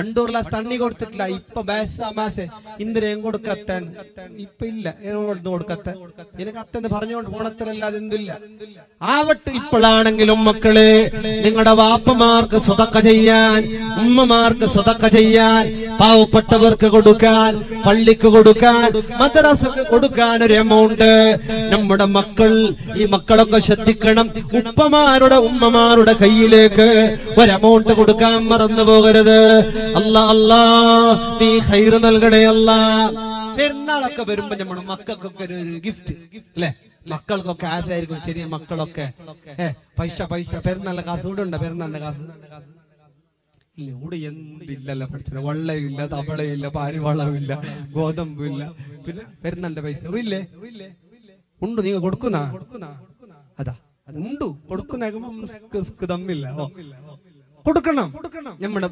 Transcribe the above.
പണ്ടൂർല തണ്ണി കൊടുത്തിട്ടില്ല, ഇപ്പൊ മാസെ ഇന്ദിരയും കൊടുക്കത്ത ഇപ്പൊ ഇല്ല കൊടുക്കത്ത എനിക്ക് അത്തെന്ന് പറഞ്ഞുകൊണ്ട് പോണത്തിലല്ലാതെ എന്തില്ല ആവട്ടെ. ഇപ്പോഴാണെങ്കിലും മക്കളെ നിങ്ങളുടെ വാപ്പമാർക്ക് സ്വതക്ക ചെയ്യാൻ, ഉമ്മമാർക്ക് സ്വതക്ക ചെയ്യാൻ, പാവപ്പെട്ടവർക്ക് കൊടുക്കാൻ, പള്ളിക്ക് കൊടുക്കാൻ, മദ്രസക്ക് കൊടുക്കാൻ ഒരു എമൗണ്ട് നമ്മുടെ മക്കൾ, ഈ മക്കളൊക്കെ ശ്രദ്ധിക്കണം. ഉപ്പമാരുടെ ഉമ്മമാരുടെ കയ്യിലേക്ക് ഒരു എമൗണ്ട് കൊടുക്കാൻ മറന്നു പോകരുത്. അല്ലാ അല്ലാ നീ ഖൈർ നൽകണേ അല്ലാ. പെരുന്നാളൊക്കെ വരുമ്പോ നമ്മുടെ മക്കൾക്കൊക്കെ ഒരു ഗിഫ്റ്റ് അല്ലെ, മക്കൾക്കൊക്കെ ആശയായിരിക്കും. ചെറിയ മക്കളൊക്കെ പൈസ പെരുന്നാളിന്റെ കാസ് ഇവിടെ ഉണ്ടോ? പെരുന്നാളിന്റെ കാസ് ഇല്ല, ഇവിടെ എന്തില്ലല്ലോ പഠിച്ചത്. വള്ളമില്ല, തവളയില്ല, പാരിവളമില്ല, ഗോതമ്പില്ല, പിന്നെ പെരുന്നാളിന്റെ പൈസ ഇല്ലേ? ഉണ്ട്. നിങ്ങൾ കൊടുക്കുന്ന അതാ ഉണ്ട്, കൊടുക്കുന്ന തമ്മില്ല. കൊടുക്കണം നമ്മുടെ